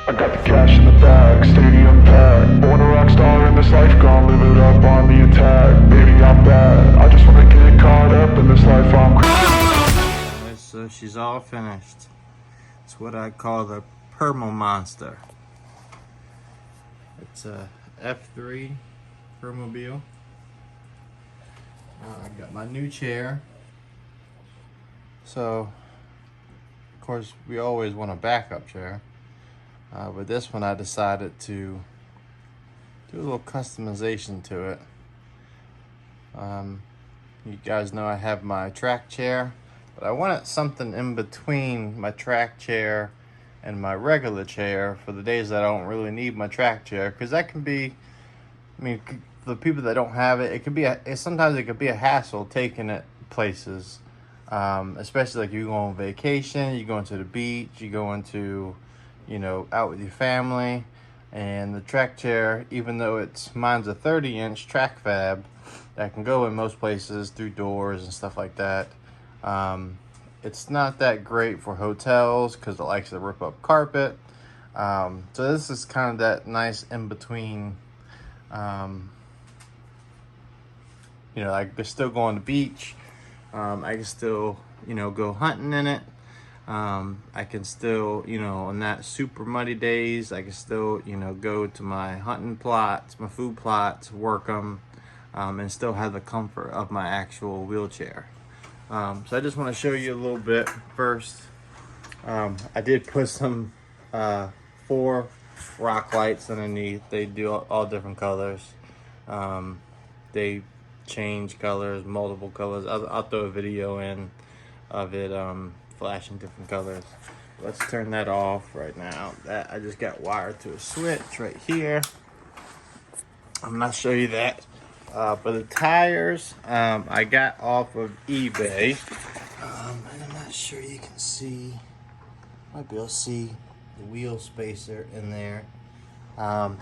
I got the cash in the bag, stadium packed. Born a rock star in this life, gon' live it up on the attack. Baby, I'm bad, I just wanna get caught up in this life, I'm crazy. So she's all finished. It's what I call the PerMobil monster. It's a F3 PerMobil. I got my new chair. So, of course, we always want a backup chair. But this one I decided to do a little customization to it. You guys know I have my track chair, but I wanted something in between my track chair and my regular chair for the days that I don't really need my track chair, because that can be, I mean, the people that don't have it, it could be sometimes it could be a hassle taking it places, especially like you go on vacation, you going to the beach, you going to, you know, out with your family. And the track chair, even though mine's a 30-inch track fab that can go in most places through doors and stuff like that, it's not that great for hotels because it likes to rip up carpet. So this is kind of that nice in between. You know, I can still go on the beach. I can still, you know, go hunting in it. I can still, you know, on that super muddy days, I can still, you know, go to my hunting plots, my food plots, work them, and still have the comfort of my actual wheelchair. So I just want to show you a little bit first. I did put some 4 rock lights underneath. They do all different colors. They change colors, multiple colors. I'll throw a video in of it flashing different colors. Let's turn that off right now. That I just got wired to a switch right here. I'm not show you that. But the tires I got off of eBay. And I'm not sure you can see. Might be able to see the wheel spacer in there.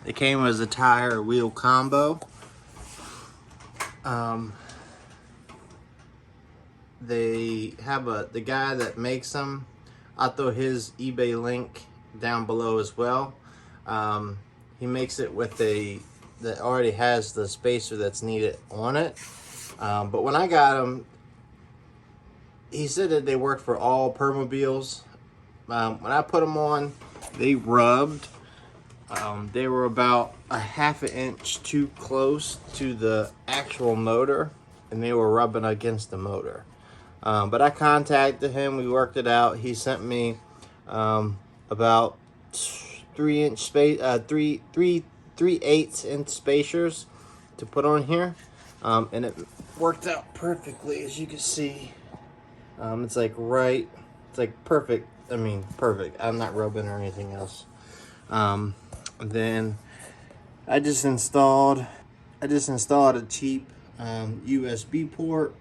It came as a tire wheel combo. They have the guy that makes them. I'll throw his eBay link down below as well. He makes it with that already has the spacer that's needed on it. But when I got them, he said that they worked for all PerMobils. When I put them on, they rubbed. They were about a ½ inch too close to the actual motor, and they were rubbing against the motor. But I contacted him, we worked it out. He sent me about 3/8 inch spacers to put on here, and it worked out perfectly, as you can see. It's like perfect. I mean, perfect. I'm not rubbing or anything else. Then I just installed a cheap USB port.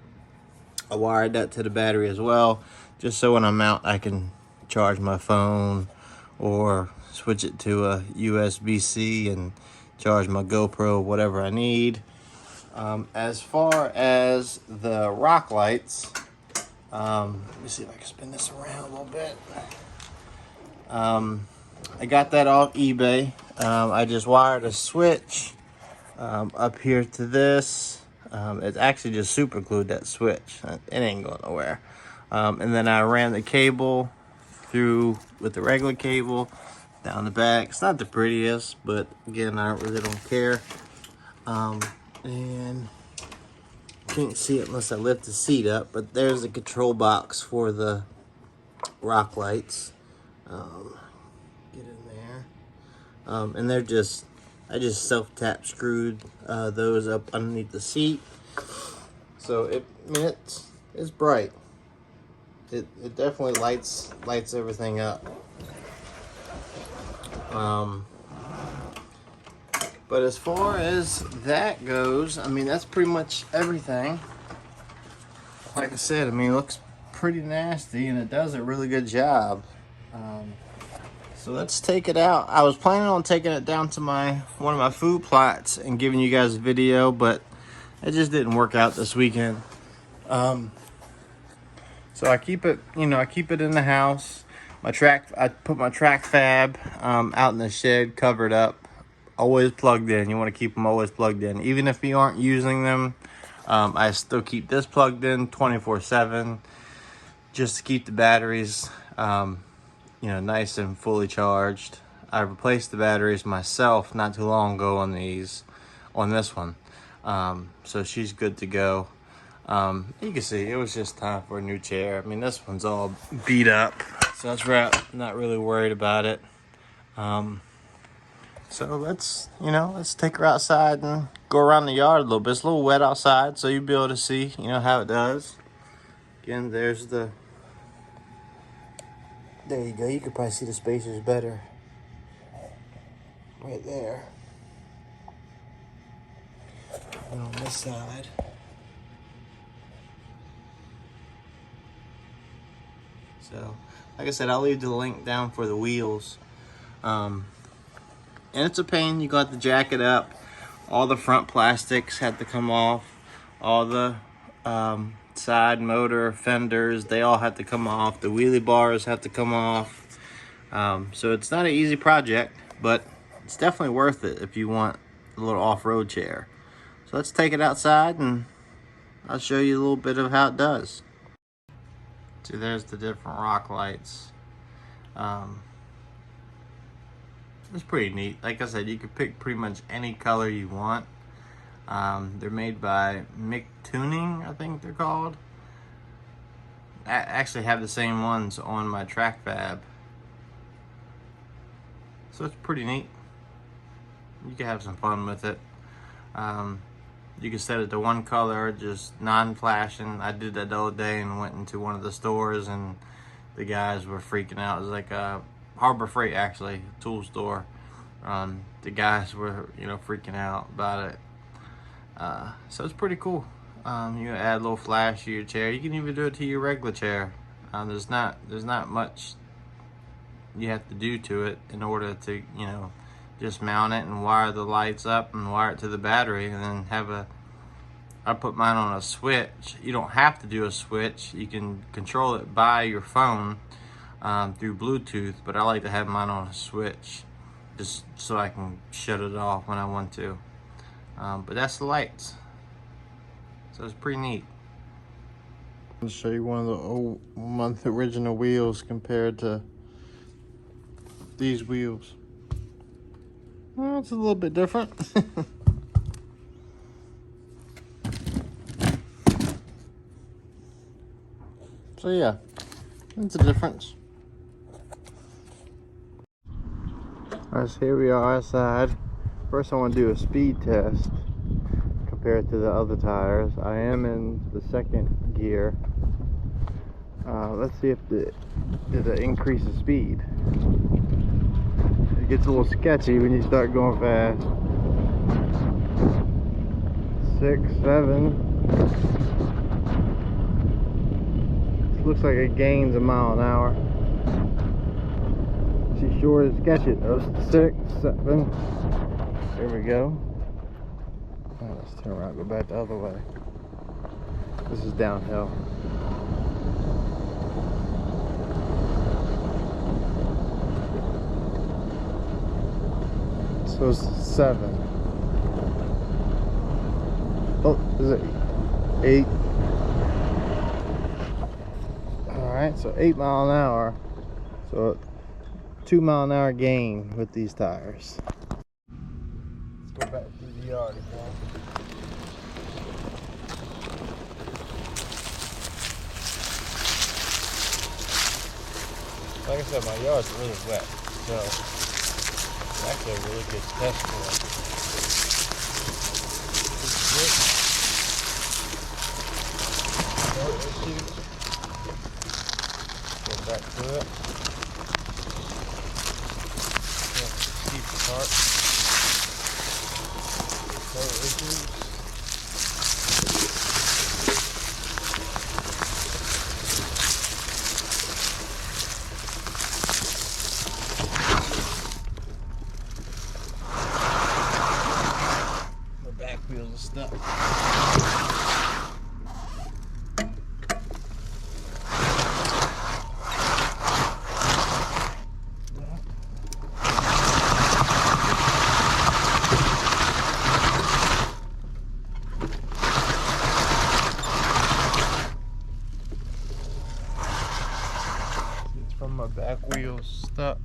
I wired that to the battery as well, just so when I'm out I can charge my phone or switch it to a USB-C and charge my GoPro, whatever I need. As far as the rock lights, let me see if I can spin this around a little bit. I got that off eBay. I just wired a switch up here to this. It's actually just super glued, that switch. It ain't going nowhere. And then I ran the cable through with the regular cable down the back. It's not the prettiest, but again, I really don't care. And can't see it unless I lift the seat up, but there's the control box for the rock lights. Get in there. And they're just, I just self-tap screwed those up underneath the seat. So it's bright. It definitely lights everything up. But as far as that goes, I mean, that's pretty much everything. Like I said, I mean, it looks pretty nasty and it does a really good job. So let's take it out. I was planning on taking it down to one of my food plots and giving you guys a video, but it just didn't work out this weekend. So I keep it, I keep it in the house. I put my track fab out in the shed, covered up, always plugged in. You want to keep them always plugged in, even if you aren't using them. I still keep this plugged in 24/7, just to keep the batteries, nice and fully charged. I replaced the batteries myself not too long ago on this one, so she's good to go. You can see it was just time for a new chair. I mean, this one's all beat up, so that's right. I'm not really worried about it. So let's take her outside and go around the yard a little bit. It's a little wet outside, so you'll be able to see, how it does. Again, there you go. You could probably see the spacers better right there. And on this side. So, like I said, I'll leave the link down for the wheels. And it's a pain. You got to jack it up. All the front plastics had to come off. All the side motor fenders, they all have to come off. The wheelie bars have to come off. So it's not an easy project, but it's definitely worth it if you want a little off-road chair. So let's take it outside and I'll show you a little bit of how it does. See, there's the different rock lights. It's pretty neat. Like I said, you can pick pretty much any color you want. They're made by Mick Tuning, I think they're called. I actually have the same ones on my track fab. So it's pretty neat. You can have some fun with it. You can set it to one color, just non-flashing. I did that the other day and went into one of the stores and the guys were freaking out. It was like a Harbor Freight, actually, tool store. The guys were, freaking out about it. So it's pretty cool. You can add a little flash to your chair. You can even do it to your regular chair. There's not much you have to do to it in order to, just mount it and wire the lights up and wire it to the battery and then I put mine on a switch. You don't have to do a switch. You can control it by your phone through Bluetooth, but I like to have mine on a switch just so I can shut it off when I want to. But that's the lights. So it's pretty neat. I'll show you one of the original wheels compared to these wheels. Well, it's a little bit different. So yeah, it's a difference. Alright, so here we are outside. First I want to do a speed test compared to the other tires. I am in the second gear. Let's see if there's an increase in speed. It gets a little sketchy when you start going fast. 6, 7. Looks like it gains a mile an hour. She sure is sketchy though. 6, 7. There we go. Oh, let's turn around, go back the other way. This is downhill. So it's 7. Oh, is it 8? Alright, so 8 mile an hour. So 2 mile an hour gain with these tires. Let's go back through the yard again. Like I said, my yard's really wet, so it's actually a really good test for it. No issues. Go back to it. Keep the cart. No issues. The back wheels are stuck. One of my back wheels stuck.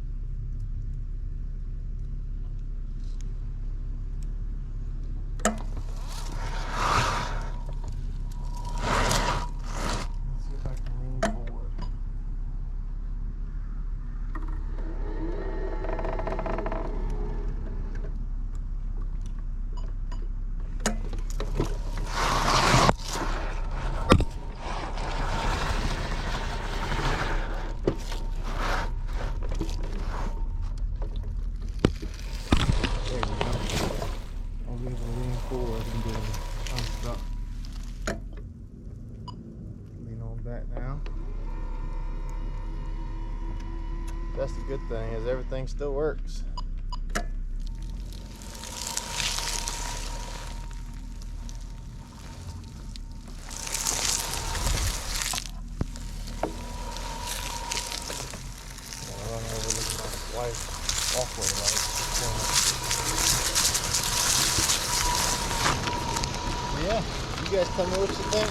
Let's see if I can lean forward. There we go. I'll be able to lean forward and get unstuck. Lean on back now. That's the good thing, is everything still works. I'll run over to my wife's Offroad light. Yeah, you guys tell me what you think.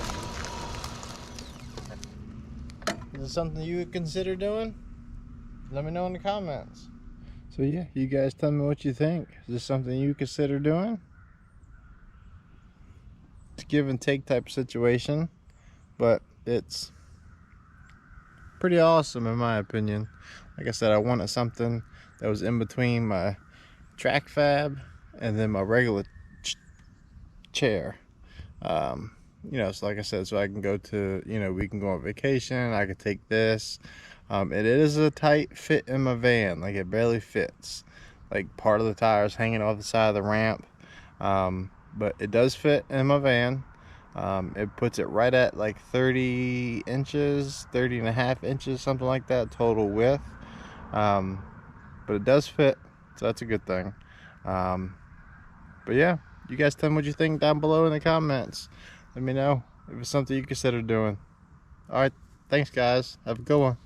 Is it something you would consider doing? Let me know in the comments. So yeah, you guys tell me what you think. Is this something you consider doing? It's give and take type of situation, but it's pretty awesome in my opinion. Like I said, I wanted something that was in between my track fab and then my regular chair. You know, so like I said, so I can go to, you know, we can go on vacation. I could take this. It is a tight fit in my van. Like, it barely fits. Like, part of the tires hanging off the side of the ramp. But it does fit in my van. It puts it right at like 30 inches, 30 and a half inches, something like that, total width. But it does fit, so that's a good thing. But yeah, you guys tell me what you think down below in the comments. Let me know if it's something you consider doing. All right, thanks guys. Have a good one.